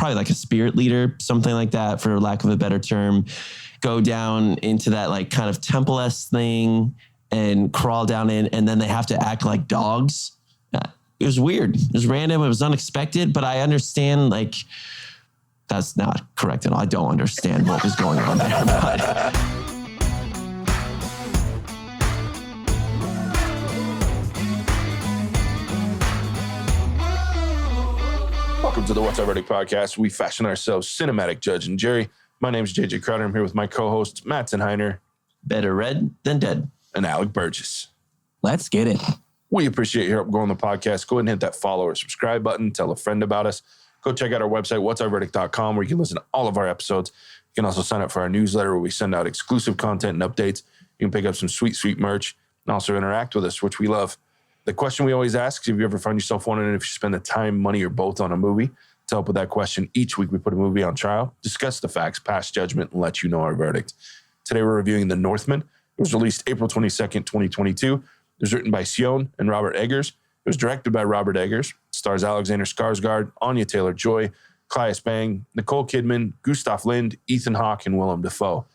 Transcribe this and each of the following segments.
probably like a spirit leader, something like that, for lack of a better term, go down into that like kind of temple-esque thing and crawl down in, and then they have to act like dogs. It was weird. It was random. It was unexpected, but I understand, like, that's not correct at all. I don't understand what was going on there, but... Welcome to the What's Our Verdict podcast. We fashion ourselves cinematic Judge and Jury. My name is JJ Crowder. I'm here with my co-hosts, Mattson. Better red than dead. And Alec Burgess. Let's get it. We appreciate your help going on the podcast. Go ahead and hit that follow or subscribe button. Tell a friend about us. Go check out our website, whatsourverdict.com, where you can listen to all of our episodes. You can also sign up for our newsletter where we send out exclusive content and updates. You can pick up some sweet, sweet merch and also interact with us, which we love. The question we always ask is if you ever find yourself wondering if you spend the time, money, or both on a movie. To help with that question, each week we put a movie on trial, discuss the facts, pass judgment, and let you know our verdict. Today we're reviewing The Northman. It was released April 22nd, 2022. It was written by Sion and Robert Eggers. It was directed by Robert Eggers. It stars Alexander Skarsgård, Anya Taylor-Joy, Claes Bang, Nicole Kidman, Gustav Lind, Ethan Hawke, and Willem Dafoe.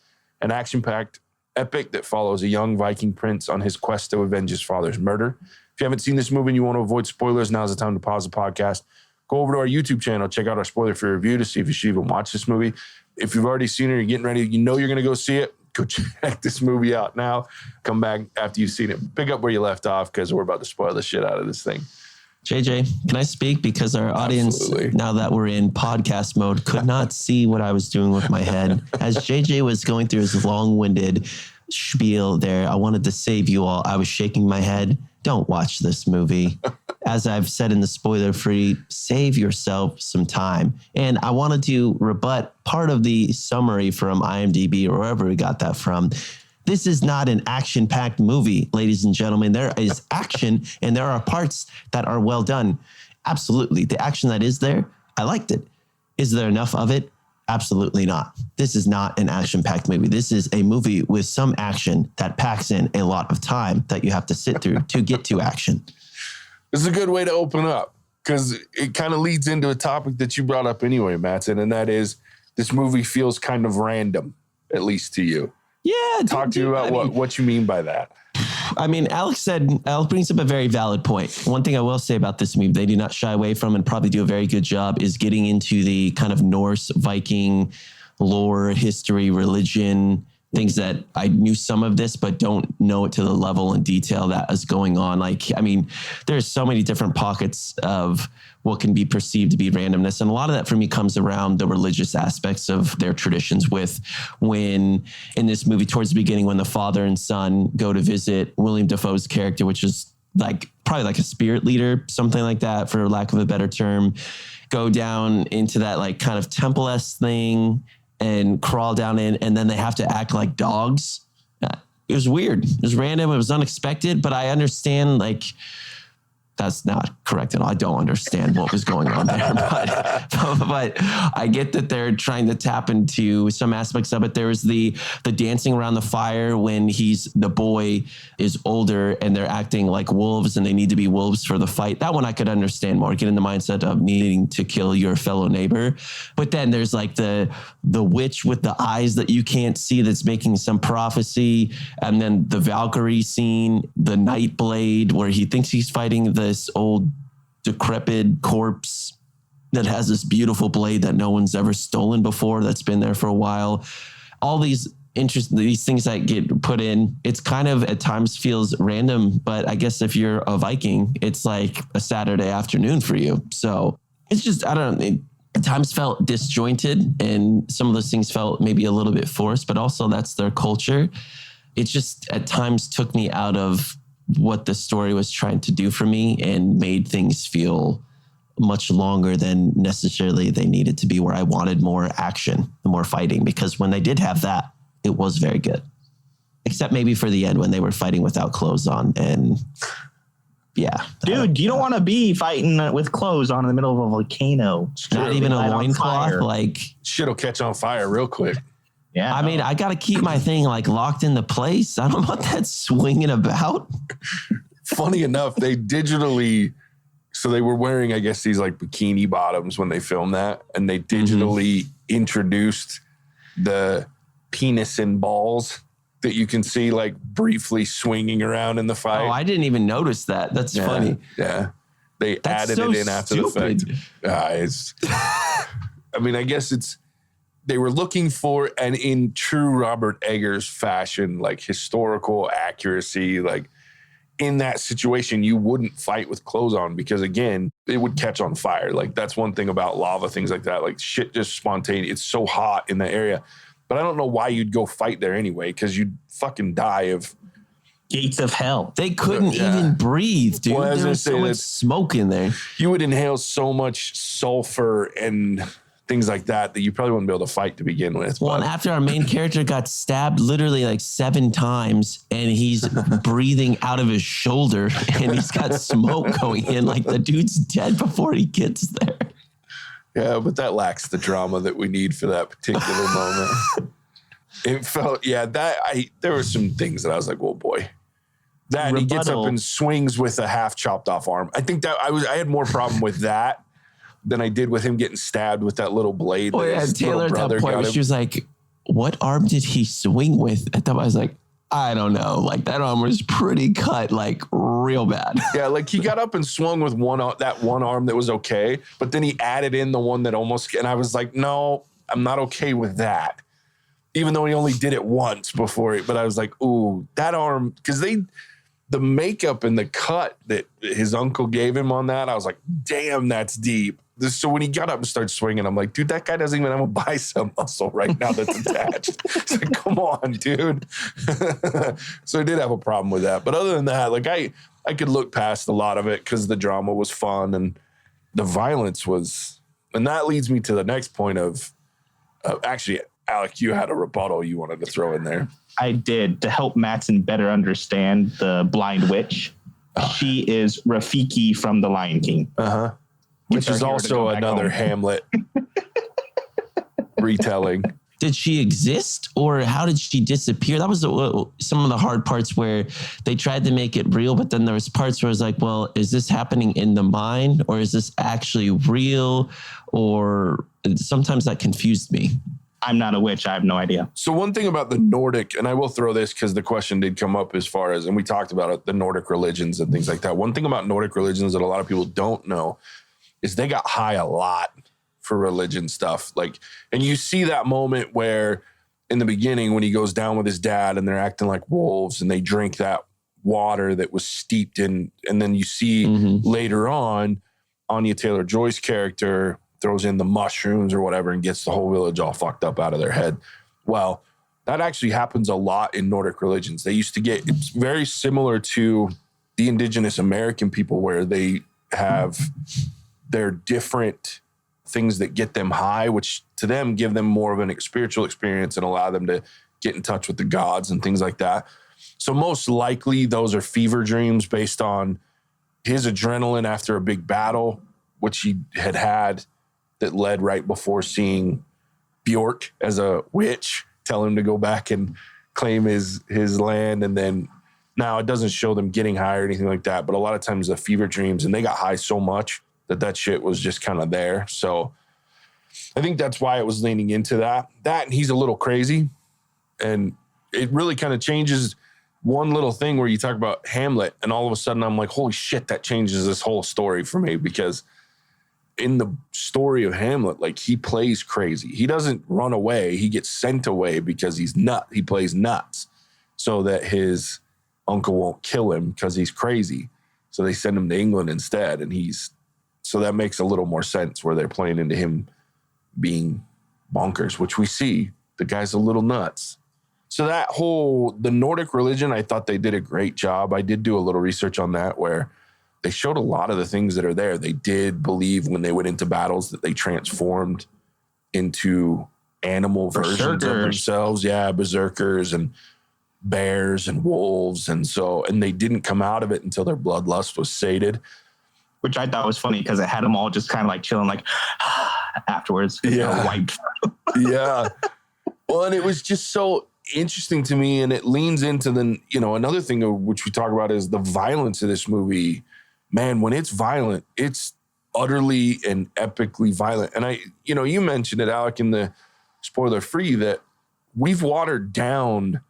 An action-packed epic that follows a young Viking prince on his quest to avenge his father's murder. If you haven't seen this movie and you want to avoid spoilers, now's the time to pause the podcast. Go over to our YouTube channel, check out our spoiler-free review to see if you should even watch this movie. If you've already seen it, you're getting ready, you know you're going to go see it, go check this movie out now. Come back after you've seen it. Pick up where you left off because we're about to spoil the shit out of this thing. JJ, can I speak? Because our audience, Absolutely. Now that we're in podcast mode, could not see what I was doing with my head. As JJ was going through his long-winded spiel there, I wanted to save you all. I was shaking my head. Don't watch this movie. As I've said in the spoiler-free, save yourself some time. And I wanted to rebut part of the summary from IMDb or wherever we got that from. This is not an action-packed movie, ladies and gentlemen. There is action, and there are parts that are well done. Absolutely. The action that is there, I liked it. Is there enough of it? Absolutely not. This is not an action-packed movie. This is a movie with some action that packs in a lot of time that you have to sit through to get to action. This is a good way to open up because it kind of leads into a topic that you brought up anyway, Mattson, and that is this movie feels kind of random, at least to you. Yeah. Talk to you about what you mean by that. I mean, Alec brings up a very valid point. One thing I will say about this movie, they do not shy away from and probably do a very good job is getting into the kind of Norse Viking lore, history, religion, things that I knew some of this, but don't know it to the level and detail that is going on. Like, I mean, there's so many different pockets of what can be perceived to be randomness. And a lot of that for me comes around the religious aspects of their traditions with when in this movie towards the beginning, when the father and son go to visit William Dafoe's character, which is like probably like a spirit leader, something like that, for lack of a better term, go down into that like kind of temple-esque thing and crawl down in, and then they have to act like dogs. It was weird. It was random. It was unexpected, but I understand, like, that's not correct at all. I don't understand what was going on there, but I get that they're trying to tap into some aspects of it. There was the dancing around the fire when the boy is older and they're acting like wolves and they need to be wolves for the fight. That one I could understand more, get in the mindset of needing to kill your fellow neighbor. But then there's like the witch with the eyes that you can't see that's making some prophecy. And then the Valkyrie scene, the Night Blade, where he thinks he's fighting this old decrepit corpse that has this beautiful blade that no one's ever stolen before, that's been there for a while. All these things that get put in, it's kind of at times feels random, but I guess if you're a Viking, it's like a Saturday afternoon for you. So it's just, I don't know, it at times felt disjointed and some of those things felt maybe a little bit forced, but also that's their culture. It just at times took me out of what the story was trying to do for me and made things feel much longer than necessarily they needed to be, where I wanted more action, more fighting, because when they did have that, it was very good. Except maybe for the end when they were fighting without clothes on. And yeah. Dude, you don't want to be fighting with clothes on in the middle of a volcano. Not even a loincloth. Like, shit'll catch on fire real quick. Yeah. I mean, I got to keep my thing like locked into place. I don't want that swinging about. Funny enough, they digitally So they were wearing, I guess, these like bikini bottoms when they filmed that. And they digitally introduced the penis and balls that you can see like briefly swinging around in the fight. Oh, I didn't even notice that. That's funny. Yeah. That's added it in after stupid. the fact. I mean, I guess they were looking for, and in true Robert Eggers fashion, like historical accuracy, like in that situation, you wouldn't fight with clothes on because, again, it would catch on fire. Like, that's one thing about lava, things like that. Like, shit just spontaneous. It's so hot in the area. But I don't know why you'd go fight there anyway, because you'd fucking die of... Gates of hell. They couldn't even breathe, dude. Well, there was so much smoke in there. You would inhale so much sulfur and things like that you probably wouldn't be able to fight to begin with. Well, and after our main character got stabbed literally like 7 times and he's breathing out of his shoulder and he's got smoke going in, like the dude's dead before he gets there. Yeah, but that lacks the drama that we need for that particular moment. It felt, there were some things that I was like, oh boy. That and he gets up and swings with a half chopped off arm. I think that I had more problem with that than I did with him getting stabbed with that little blade. Oh yeah, Taylor at that point, she was like, what arm did he swing with? At that point, I was like, I don't know. Like, that arm was pretty cut, like, real bad. Yeah, like, he got up and swung with that one arm that was okay, but then he added in the one that almost, and I was like, no, I'm not okay with that. Even though he only did it once before, but I was like, ooh, that arm, because the makeup and the cut that his uncle gave him on that, I was like, damn, that's deep. So when he got up and started swinging, I'm like, dude, that guy doesn't even have a bicep muscle right now that's attached. It's like, come on, dude. So I did have a problem with that. But other than that, like I could look past a lot of it because the drama was fun and the violence was, and that leads me to the next point of actually, Alec, you had a rebuttal you wanted to throw in there. I did, to help Mattson better understand the blind witch. She is Rafiki from The Lion King. Uh-huh. Which is also another Hamlet retelling. Did she exist or how did she disappear? That was some of the hard parts where they tried to make it real, but then there was parts where it was like, well, is this happening in the mind or is this actually real? Or sometimes that confused me. I'm not a witch. I have no idea. So one thing about the Nordic, and I will throw this because the question did come up as far as, and we talked about it, the Nordic religions and things like that. One thing about Nordic religions that a lot of people don't know is they got high a lot for religion stuff. Like, and you see that moment where in the beginning when he goes down with his dad and they're acting like wolves and they drink that water that was steeped in, and then you see later on Anya Taylor-Joy's character throws in the mushrooms or whatever and gets the whole village all fucked up out of their head. Well, that actually happens a lot in Nordic religions. They used to get, it's very similar to the indigenous American people where they have their different things that get them high, which to them give them more of an spiritual experience and allow them to get in touch with the gods and things like that. So most likely those are fever dreams based on his adrenaline after a big battle, which he had that led right before seeing Bjork as a witch, tell him to go back and claim his land. And then now it doesn't show them getting high or anything like that, but a lot of times the fever dreams, and they got high so much that shit was just kind of there. So I think that's why it was leaning into that. That and he's a little crazy. And it really kind of changes one little thing where you talk about Hamlet and all of a sudden I'm like, holy shit, that changes this whole story for me because in the story of Hamlet, like he plays crazy. He doesn't run away. He gets sent away because he plays nuts so that his uncle won't kill him because he's crazy. So they send him to England instead. And so that makes a little more sense where they're playing into him being bonkers, which we see the guy's a little nuts. So the Nordic religion, I thought they did a great job. I did do a little research on that where they showed a lot of the things that are there. They did believe when they went into battles that they transformed into animal versions of themselves. Yeah, berserkers and bears and wolves. And they didn't come out of it until their bloodlust was sated. Which I thought was funny because it had them all just kind of like chilling, like afterwards. Yeah. Wiped. Yeah. Well, and it was just so interesting to me. And it leans into another thing which we talk about is the violence of this movie man, when it's violent, it's utterly and epically violent. And you mentioned it, Alec, in the spoiler free, that we've watered down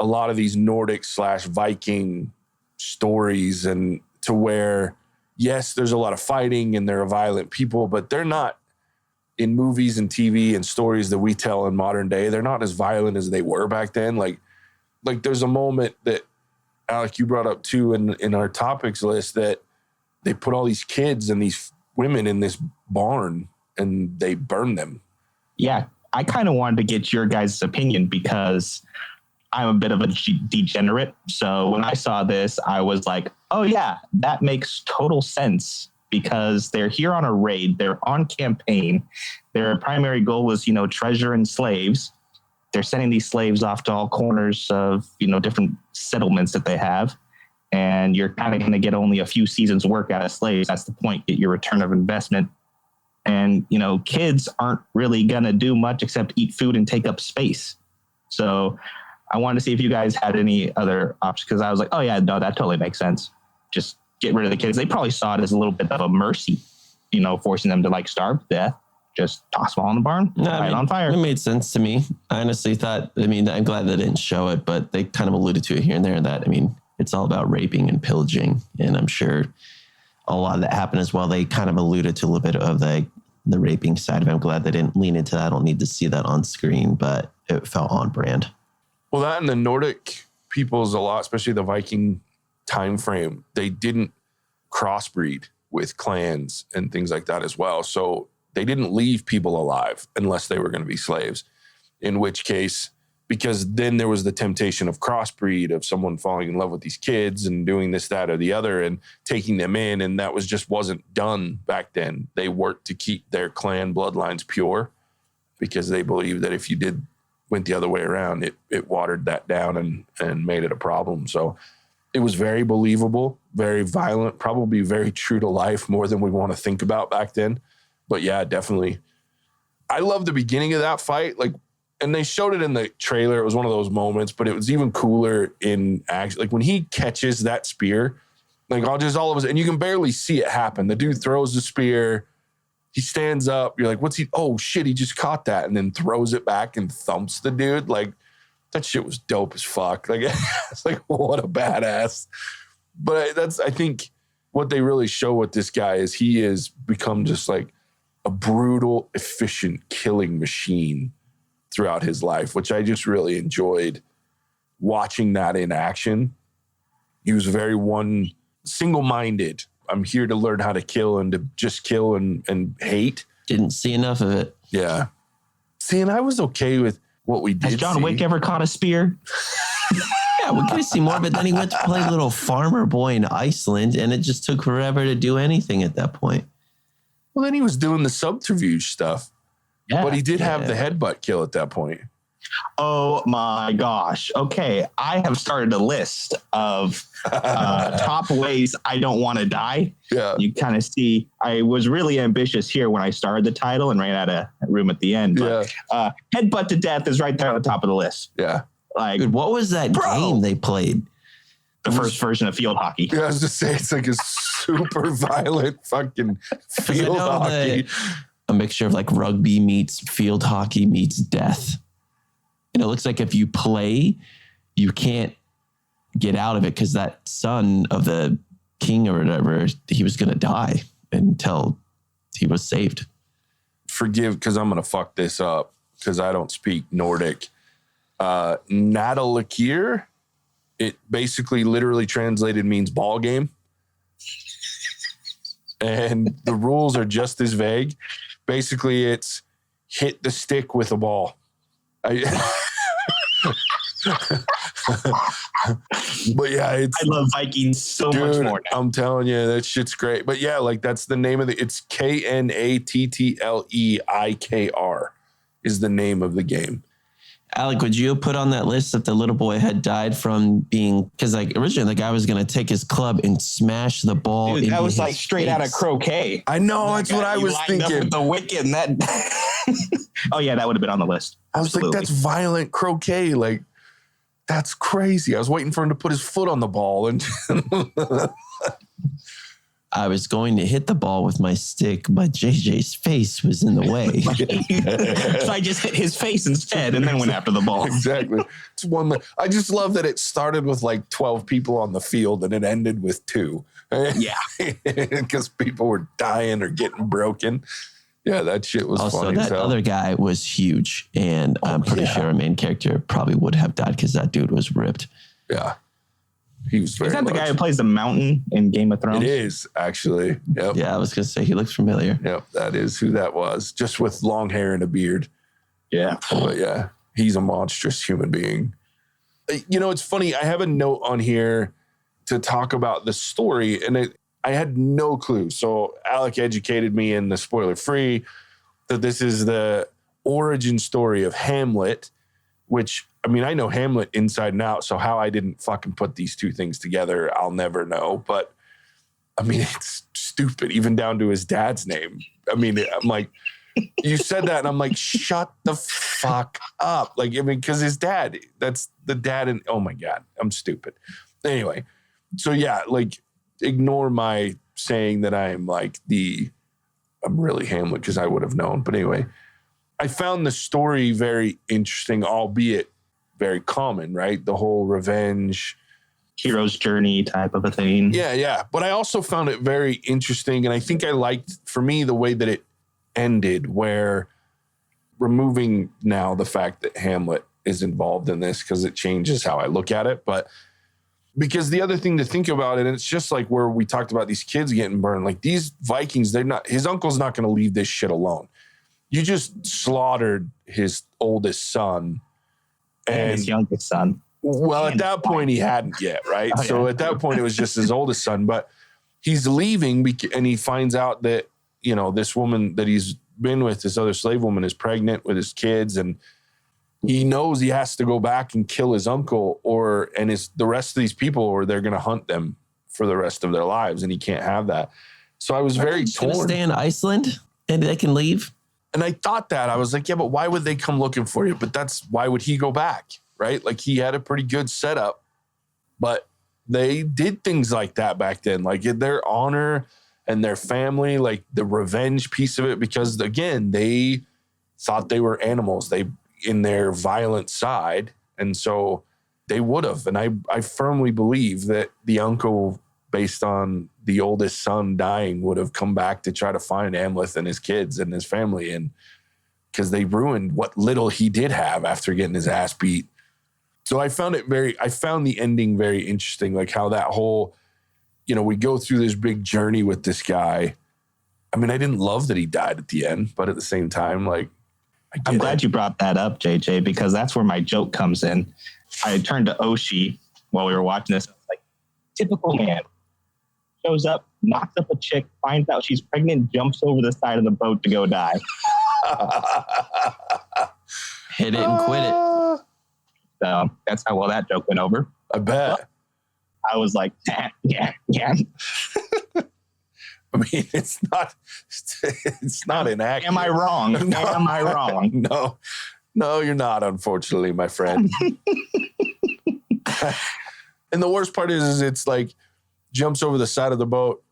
a lot of these Nordic / Viking stories, and to where, yes, there's a lot of fighting and they're violent people, but they're not, in movies and TV and stories that we tell in modern day, they're not as violent as they were back then. Like there's a moment that, Alec, you brought up too in our topics list, that they put all these kids and these women in this barn and they burn them. Yeah, I kind of wanted to get your guys' opinion because I'm a bit of a degenerate. So when I saw this, I was like, oh yeah, that makes total sense, because they're here on a raid. They're on campaign. Their primary goal was, treasure and slaves. They're sending these slaves off to all corners of, different settlements that they have. And you're kind of going to get only a few seasons work out of slaves. That's the point. Get your return of investment. And, kids aren't really going to do much except eat food and take up space. So I wanted to see if you guys had any other options, because I was like, oh yeah, no, that totally makes sense. Just get rid of the kids. They probably saw it as a little bit of a mercy, forcing them to starve to death. Just toss them all in the barn, light it on fire. It made sense to me. I honestly thought, I'm glad they didn't show it, but they kind of alluded to it here and there that, it's all about raping and pillaging. And I'm sure a lot of that happened as well. They kind of alluded to a little bit of the raping side of it. I'm glad they didn't lean into that. I don't need to see that on screen, but it felt on brand. Well, that and the Nordic peoples a lot, especially the Viking time frame, they didn't crossbreed with clans and things like that as well. So they didn't leave people alive unless they were going to be slaves, in which case, because then there was the temptation of crossbreed, of someone falling in love with these kids and doing this, that, or the other and taking them in. And that wasn't done back then. They worked to keep their clan bloodlines pure, because they believed that if you went the other way around, it watered that down and made it a problem. So it was very believable, very violent, probably very true to life, more than we want to think about back then. But yeah, definitely. I love the beginning of that fight. And they showed it in the trailer. It was one of those moments, but it was even cooler in action. When he catches that spear, all of us, and you can barely see it happen. The dude throws the spear. He stands up. You're like, what's he? Oh shit, he just caught that, and then throws it back and thumps the dude. That shit was dope as fuck. It's what a badass. But I think what they really show with this guy is he has become just a brutal, efficient killing machine throughout his life, which I just really enjoyed watching that in action. He was very single-minded. I'm here to learn how to kill and to just kill and hate. Didn't see enough of it. Yeah. See, and I was okay with what we did. Has John Wick ever caught a spear? Yeah, we could have seen more, but then he went to play little farmer boy in Iceland, and it just took forever to do anything at that point. Well, then he was doing the subterfuge stuff. Yeah, but he did have the headbutt kill at that point. Oh my gosh. Okay. I have started a list of top ways I don't want to die. Yeah. You kind of see, I was really ambitious here when I started the title and ran out of room at the end. But headbutt to death is right there on the top of the list. Yeah. Dude, what was that game they played? The first version of field hockey. Yeah, I was just saying, it's a super violent fucking field hockey. A mixture of rugby meets field hockey meets death. And it looks like if you play, you can't get out of it, because that son of the king or whatever, he was going to die until he was saved. Forgive, because I'm going to fuck this up, because I don't speak Nordic. Knuckleheaded, it basically literally translated means ball game. And the rules are just as vague. Basically, it's hit the stick with a ball. But yeah, I love Vikings so much more now. I'm telling you, that shit's great. But yeah, that's the name of it's Knattleikr is the name of the game. Alec, would you have put on that list if the little boy had died from being, because originally the guy was going to take his club and smash the ball. Dude, that was straight out of croquet. I know, that's what I was thinking. Up with the wicket and that. Oh yeah, that would have been on the list. I was like, that's violent croquet. That's crazy. I was waiting for him to put his foot on the ball and I was going to hit the ball with my stick, but JJ's face was in the way. So I just hit his face instead and then went after the ball. Exactly. It's one. I just love that it started with like 12 people on the field and it ended with 2. Yeah. Because people were dying or getting broken. Yeah, that shit was also, funny. that other guy was huge, and I'm pretty sure our main character probably would have died because that dude was ripped. Yeah. He was very Is that the guy who plays the mountain in Game of Thrones? It is, actually. Yep. Yeah, I was going to say, he looks familiar. Yep, that is who that was. Just with long hair and a beard. Yeah. But yeah, he's a monstrous human being. You know, it's funny. I have a note on here to talk about the story, and I had no clue. So Alec educated me in the spoiler free that this is the origin story of Hamlet, which, I mean, I know Hamlet inside and out. So how I didn't fucking put these two things together, I'll never know. But I mean, it's stupid, even down to his dad's name. I mean, I'm like, you said that and I'm like, shut the fuck up. Like, I mean, because his dad, that's the dad. And oh my God, I'm stupid. Anyway, so yeah, like, ignore my saying that I'm like I'm really Hamlet because I would have known. But anyway, I found the story very interesting, albeit very common, right? The whole revenge, hero's journey type of a thing. Yeah. But I also found it very interesting. And I think I liked, for me, the way that it ended, where removing now the fact that Hamlet is involved in this because it changes how I look at it. But because the other thing to think about, and it's just like where we talked about these kids getting burned, like these Vikings, his uncle's not going to leave this shit alone. You just slaughtered his oldest son. And his youngest son. Well, at that point, he hadn't yet, right? Oh, so at that point, it was just his oldest son. But he's leaving and he finds out that, you know, this woman that he's been with, this other slave woman, is pregnant with his kids. And he knows he has to go back and kill his uncle and the rest of these people, or they're going to hunt them for the rest of their lives. And he can't have that. So I was very torn. Stay in Iceland and they can leave. And I thought that. I was like, yeah, but why would they come looking for you? But why would he go back, right? Like, he had a pretty good setup. But they did things like that back then, like their honor and their family, like the revenge piece of it, because, again, they thought they were animals in their violent side. And so they would have. And I firmly believe that the uncle, based on the oldest son dying, would have come back to try to find Amleth and his kids and his family. And because they ruined what little he did have after getting his ass beat. So I found the ending very interesting, like how that whole, you know, we go through this big journey with this guy. I mean, I didn't love that he died at the end, but at the same time, like, I'm glad you brought that up, JJ, because that's where my joke comes in. I turned to Oshi while we were watching this. I was like, typical man. Shows up, knocks up a chick, finds out she's pregnant, jumps over the side of the boat to go die. Hit it and quit it. So that's how well that joke went over. I bet. I was like, yeah. I mean, it's not inaccurate. Am I wrong? No. Am I wrong? No, you're not, unfortunately, my friend. And the worst part is it's like, jumps over the side of the boat,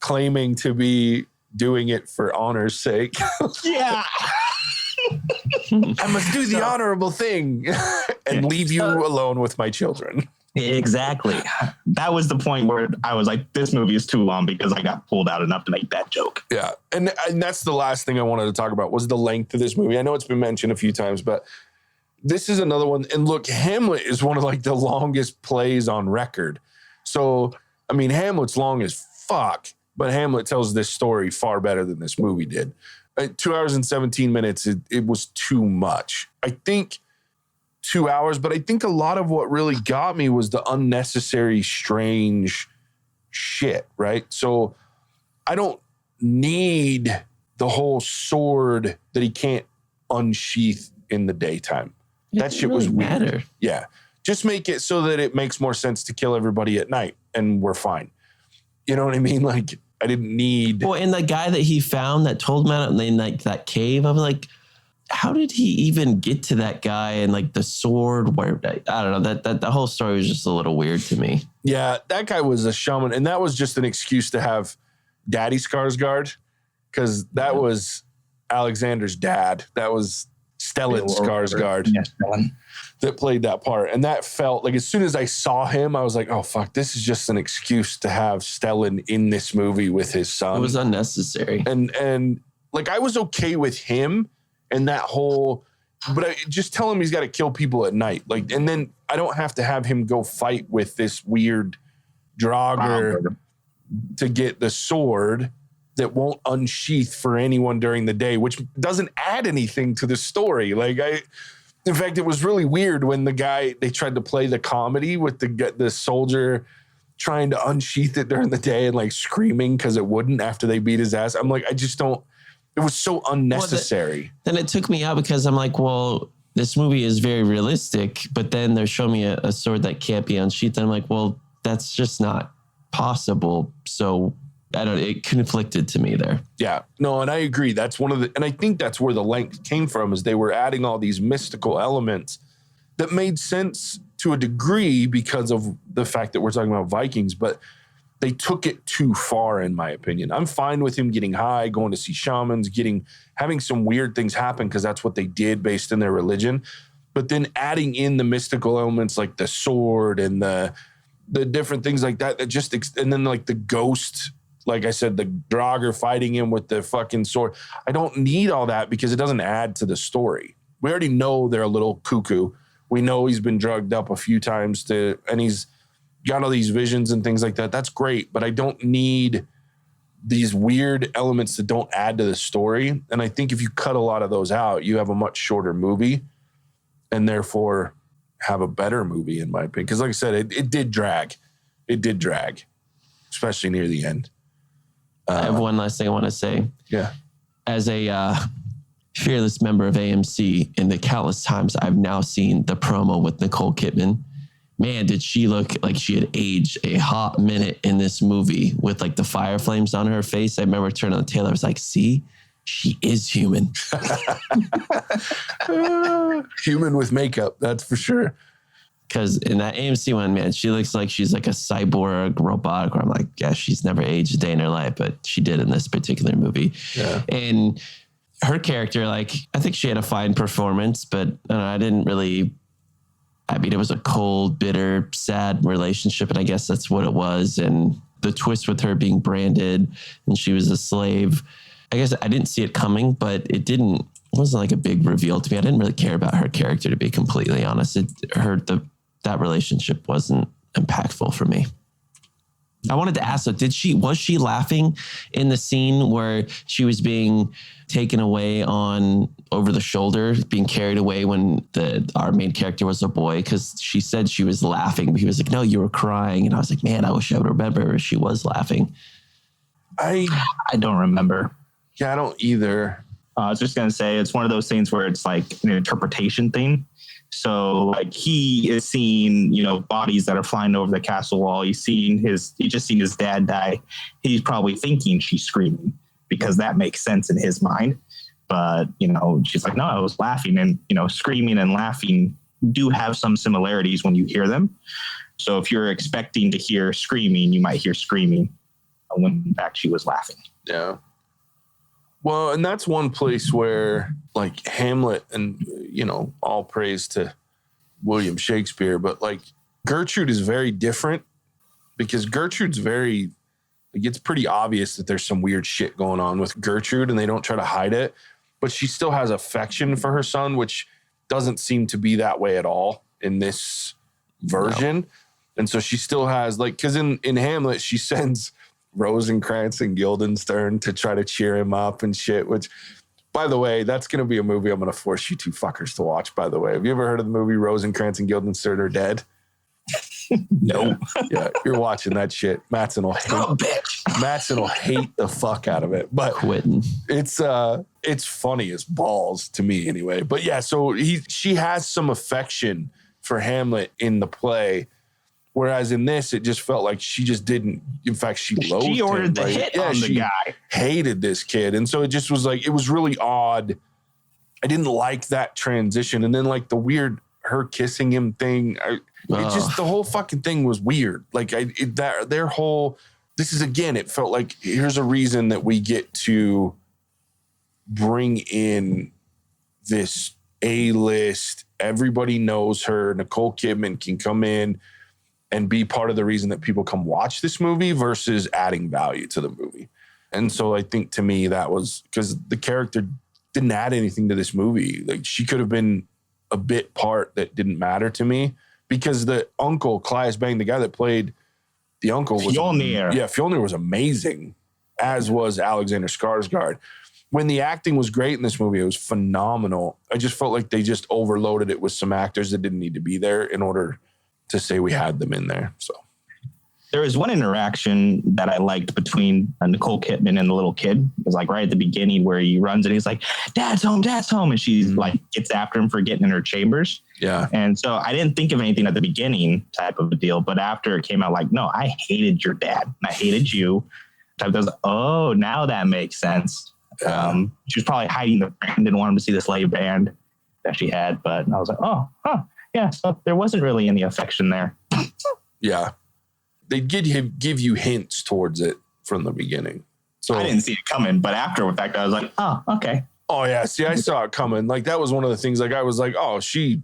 claiming to be doing it for honor's sake. Yeah. I must do the honorable thing and leave you alone with my children. Exactly. That was the point where I was like, this movie is too long because I got pulled out enough to make that joke. Yeah. And that's the last thing I wanted to talk about was the length of this movie. I know it's been mentioned a few times, but this is another one. And look, Hamlet is one of like the longest plays on record. So, I mean, Hamlet's long as fuck, but Hamlet tells this story far better than this movie did. 2 hours and 17 minutes, it was too much. I think 2 hours, but I think a lot of what really got me was the unnecessary, strange shit, right? So I don't need the whole sword that he can't unsheath in the daytime. That shit was weird. Matter. Yeah. Just make it so that it makes more sense to kill everybody at night and we're fine. You know what I mean? Like, I didn't need... Well, and the guy that he found that told him about it in like that cave, I was like, how did he even get to that guy and like the sword? Where I don't know, that the whole story was just a little weird to me. Yeah, that guy was a shaman, and that was just an excuse to have Daddy Skarsgård, because that was Alexander's dad. That was Stellan Skarsgård that played that part. And that felt like, as soon as I saw him, I was like, oh, fuck, this is just an excuse to have Stellan in this movie with his son. It was unnecessary. And like, I was okay with him and that whole, but I just tell him he's got to kill people at night. Like, and then I don't have to have him go fight with this weird Draugr to get the sword that won't unsheath for anyone during the day, which doesn't add anything to the story. Like, in fact, it was really weird when they tried to play the comedy with the soldier trying to unsheath it during the day and like screaming because it wouldn't after they beat his ass. I'm like, I just don't, it was so unnecessary. Then it took me out because I'm like, well, this movie is very realistic, but then they're showing me a sword that can't be unsheathed. And I'm like, well, that's just not possible. So it conflicted to me there. Yeah, no, and I agree. That's and I think that's where the length came from, is they were adding all these mystical elements that made sense to a degree because of the fact that we're talking about Vikings, but they took it too far, in my opinion. I'm fine with him getting high, going to see shamans, having some weird things happen because that's what they did based in their religion. But then adding in the mystical elements like the sword and the different things like that just, and then like the ghost, like I said, the Draugr fighting him with the fucking sword. I don't need all that because it doesn't add to the story. We already know they're a little cuckoo. We know he's been drugged up a few times and he's got all these visions and things like that. That's great, but I don't need these weird elements that don't add to the story. And I think if you cut a lot of those out, you have a much shorter movie and therefore have a better movie, in my opinion. Because like I said, it did drag. It did drag, especially near the end. I have one last thing I want to say. Yeah. As a fearless member of AMC, in the countless times I've now seen the promo with Nicole Kidman, man, did she look like she had aged a hot minute in this movie with like the fire flames on her face. I remember turning on the tail. I was like, see, she is human. Human with makeup, that's for sure. Because in that AMC one, man, she looks like she's like a cyborg robotic, where I'm like, yeah, she's never aged a day in her life, but she did in this particular movie. Yeah. And her character, like, I think she had a fine performance, but I didn't really, I mean, it was a cold, bitter, sad relationship, and I guess that's what it was. And the twist with her being branded and she was a slave, I guess I didn't see it coming, but it wasn't like a big reveal to me. I didn't really care about her character, to be completely honest. That relationship wasn't impactful for me. I wanted to ask her, was she laughing in the scene where she was being taken away over the shoulder, being carried away when our main character was a boy? Because she said she was laughing, but he was like, no, you were crying. And I was like, man, I wish I would remember if she was laughing. I don't remember. Yeah, I don't either. I was just going to say, it's one of those things where it's like an interpretation thing. So like he is seeing, bodies that are flying over the castle wall. He just seen his dad die. He's probably thinking she's screaming because that makes sense in his mind. But, she's like, no, I was laughing. And, screaming and laughing do have some similarities when you hear them. So if you're expecting to hear screaming, you might hear screaming when in fact she was laughing. Yeah. Well, and that's one place where, like, Hamlet and, all praise to William Shakespeare, but, like, Gertrude is very different because Gertrude's it's pretty obvious that there's some weird shit going on with Gertrude and they don't try to hide it, but she still has affection for her son, which doesn't seem to be that way at all in this version. No. And so she still has, like, because in Hamlet, she sends Rosencrantz and Guildenstern to try to cheer him up and shit, which, by the way, that's going to be a movie I'm going to force you two fuckers to watch, by the way. Have you ever heard of the movie Rosencrantz and Guildenstern Are Dead? No. Yeah, you're watching that shit. Mattson will hate the fuck out of it. But quitting. It's funny as balls to me anyway. But yeah, so she has some affection for Hamlet in the play. Whereas in this, it just felt like she just didn't. In fact, she loathed him. She ordered the hit on the guy. Hated this kid. And so it just was like, it was really odd. I didn't like that transition. And then like the weird her kissing him thing. The whole fucking thing was weird. Like this is, again, it felt like here's a reason that we get to bring in this A-list. Everybody knows her. Nicole Kidman can come in and be part of the reason that people come watch this movie versus adding value to the movie. And so I think to me that was because the character didn't add anything to this movie. Like she could have been a bit part that didn't matter to me because the uncle, Claes Bang, the guy that played the uncle was Fjolnir. Yeah, Fjolnir was amazing, as was Alexander Skarsgård. When the acting was great in this movie, it was phenomenal. I just felt like they just overloaded it with some actors that didn't need to be there in order to say we had them in there. So there was one interaction that I liked between Nicole Kidman and the little kid. It was like right at the beginning where he runs and he's like, Dad's home. And she like gets after him for getting in her chambers. Yeah. And so I didn't think of anything at the beginning type of a deal, but after it came out like, no, I hated your dad. And I hated you. I was like, oh, now that makes sense. She was probably hiding the brand, didn't want him to see the slave band that she had. But I was like, oh, huh. Yeah, so there wasn't really any affection there. Yeah. They did give you hints towards it from the beginning. So I didn't see it coming, but after the fact, I was like, oh, okay. Oh, yeah. See, I saw it coming. Like, that was one of the things, like, I was like, oh, she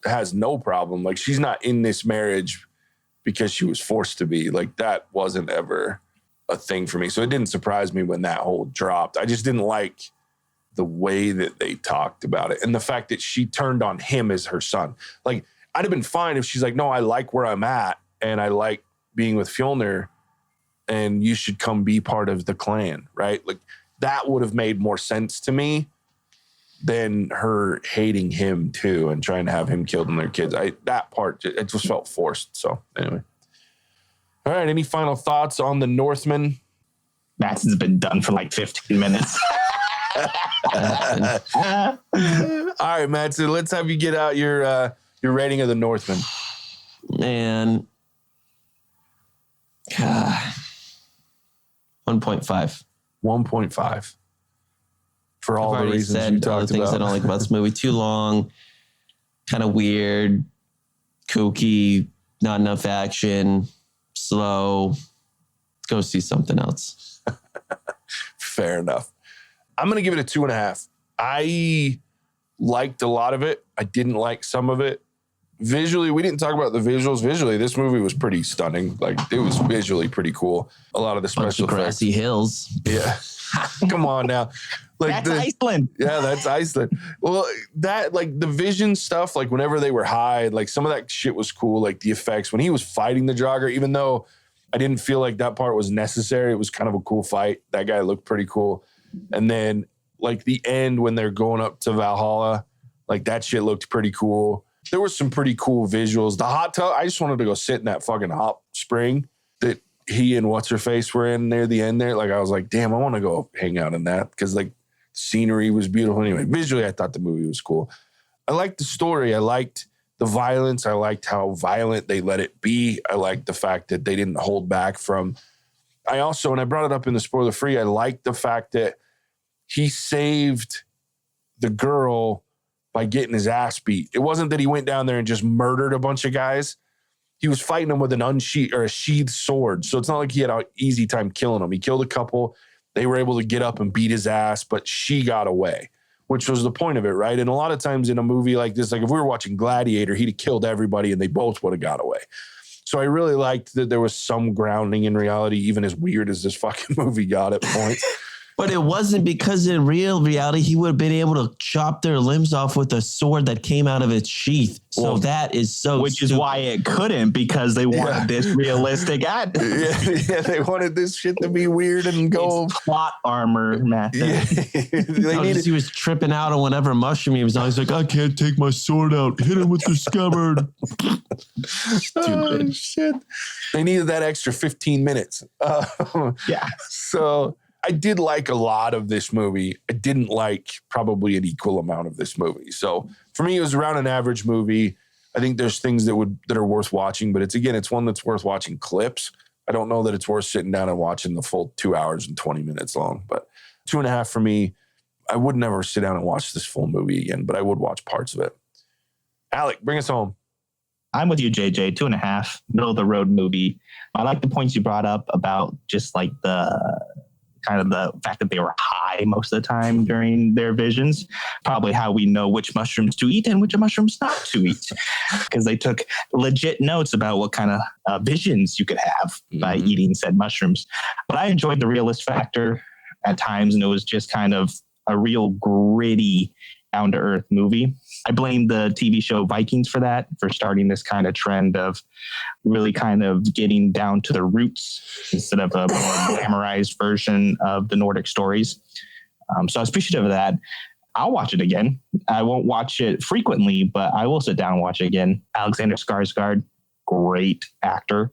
has no problem. Like, she's not in this marriage because she was forced to be. Like, that wasn't ever a thing for me. So it didn't surprise me when that whole dropped. I just didn't like the way that they talked about it. And the fact that she turned on him as her son. Like, I'd have been fine if she's like, no, I like where I'm at and I like being with Fjolnir and you should come be part of the clan, right? Like, that would have made more sense to me than her hating him too and trying to have him killed and their kids. That part, it just felt forced. So anyway. All right, any final thoughts on the Northman? Mattson's been done for like 15 minutes. All right, Mattson, let's have you get out your rating of the Northman. Man. 1.5. 1.5. For all I've the already reasons said you talked all the things about. I don't like about this movie. Too long, kind of weird, kooky, not enough action, slow. Let's go see something else. Fair enough. I'm going to give it a 2.5. I liked a lot of it. I didn't like some of it. Visually, we didn't talk about the visuals. Visually, this movie was pretty stunning. Like, it was visually pretty cool. A lot of the Bunch special of grassy effects. hills. Yeah. Come on now. Like, That's Iceland. Yeah, that's Iceland. Well, that, like, the vision stuff, like, whenever they were high, like, some of that shit was cool. Like, the effects. When he was fighting the jogger, even though I didn't feel like that part was necessary, it was kind of a cool fight. That guy looked pretty cool. And then, like, the end when they're going up to Valhalla, like, that shit looked pretty cool. There were some pretty cool visuals. The hot tub, I just wanted to go sit in that fucking hot spring that he and What's-Her-Face were in near the end there. Like, I was like, damn, I want to go hang out in that because, like, scenery was beautiful. Anyway, visually, I thought the movie was cool. I liked the story. I liked the violence. I liked how violent they let it be. I liked the fact that they didn't hold back from. I also, and I brought it up in the spoiler free, I liked the fact that he saved the girl by getting his ass beat. It wasn't that he went down there and just murdered a bunch of guys. He was fighting them with a sheathed sword. So it's not like he had an easy time killing them. He killed a couple. They were able to get up and beat his ass, but she got away, which was the point of it, right? And a lot of times in a movie like this, like if we were watching Gladiator, he'd have killed everybody and they both would have got away. So I really liked that there was some grounding in reality, even as weird as this fucking movie got at points. But it wasn't because in real reality, he would have been able to chop their limbs off with a sword that came out of its sheath. So Well, that is so Which is why it couldn't, because they wanted this realistic ad. Yeah, they wanted this shit to be weird and go. It's plot armor, Matt. Yeah. They needed. He was tripping out on whatever mushroom he was on. He's like, I can't take my sword out. Hit him with the scabbard. Oh, shit. They needed that extra 15 minutes. Yeah. So I did like a lot of this movie. I didn't like probably an equal amount of this movie. So for me, it was around an average movie. I think there's things that are worth watching, but it's one that's worth watching clips. I don't know that it's worth sitting down and watching the full 2 hours and 20 minutes long, but 2.5 for me. I would never sit down and watch this full movie again, but I would watch parts of it. Alec, bring us home. I'm with you, JJ. 2.5, middle of the road movie. I like the points you brought up about just like the kind of the fact that they were high most of the time during their visions. Probably how we know which mushrooms to eat and which mushrooms not to eat, because they took legit notes about what kind of visions you could have by eating said mushrooms. But I enjoyed the realist factor at times, and it was just kind of a real gritty, down-to-earth movie. I blame the TV show Vikings for that, for starting this kind of trend of really kind of getting down to the roots instead of a more glamorized version of the Nordic stories. So I was appreciative of that. I'll watch it again. I won't watch it frequently, but I will sit down and watch it again. Alexander Skarsgård, great actor.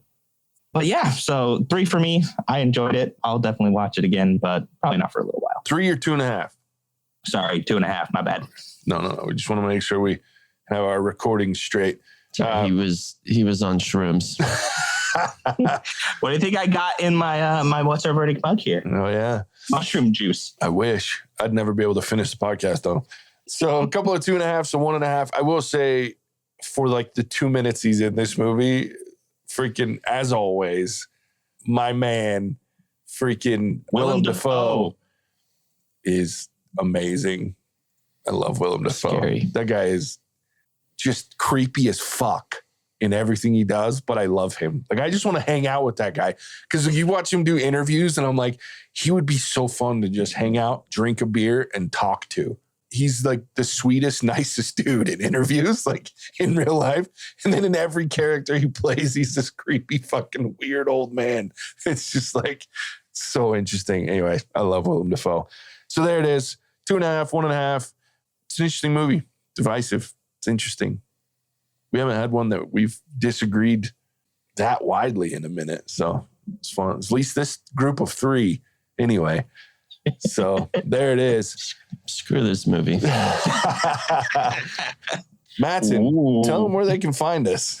But yeah, so 3 for me. I enjoyed it. I'll definitely watch it again, but probably not for a little while. 3 or 2.5? Sorry, 2.5. My bad. No. We just want to make sure we have our recording straight. He was on shrooms. What do you think I got in my my What's Our Verdict mug here? Oh, yeah. Mushroom juice. I wish. I'd never be able to finish the podcast, though. So a couple of 2.5, so 1.5. I will say, for like the 2 minutes he's in this movie, freaking, as always, my man, freaking Willem Dafoe is amazing. I love Willem Dafoe. Scary. That guy is just creepy as fuck in everything he does, but I love him. Like, I just want to hang out with that guy, because you watch him do interviews and I'm like, he would be so fun to just hang out, drink a beer, and talk to. He's like the sweetest, nicest dude in interviews, like in real life. And then in every character he plays, he's this creepy, fucking weird old man. It's just like so interesting. Anyway, I love Willem Dafoe. So there it is. 2.5, 1.5. It's an interesting movie. Divisive. It's interesting. We haven't had one that we've disagreed that widely in a minute. So it's fun. At least this group of 3 anyway. So there it is. Screw this movie. Mattson, tell them where they can find us.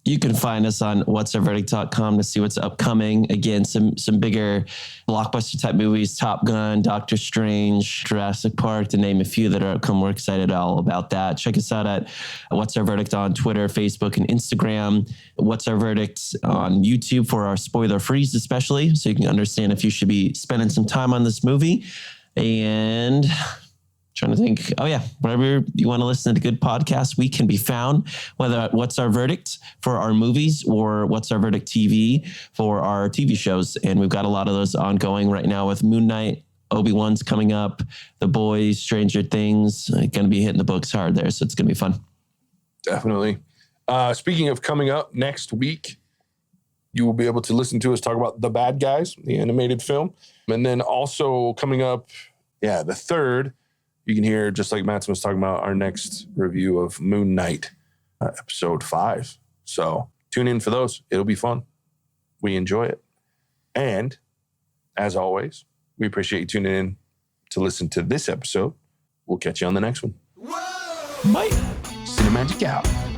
You can find us on whatsourverdict.com to see what's upcoming. Again, some bigger blockbuster type movies, Top Gun, Doctor Strange, Jurassic Park, to name a few that are upcoming. We're excited all about that. Check us out at What's Our Verdict on Twitter, Facebook, and Instagram. What's Our Verdict on YouTube for our spoiler freeze, especially, so you can understand if you should be spending some time on this movie. And trying to think. Oh, yeah. Wherever you want to listen to good podcasts, we can be found, whether at What's Our Verdict for our movies or What's Our Verdict TV for our TV shows. And we've got a lot of those ongoing right now with Moon Knight, Obi-Wan's coming up, The Boys, Stranger Things, going to be hitting the books hard there. So it's going to be fun. Definitely. Speaking of coming up next week, you will be able to listen to us talk about The Bad Guys, the animated film. And then also coming up, the 3rd, you can hear, just like Mattson was talking about, our next review of Moon Knight, episode 5. So tune in for those. It'll be fun. We enjoy it. And as always, we appreciate you tuning in to listen to this episode. We'll catch you on the next one. Bye. Cinemagic out.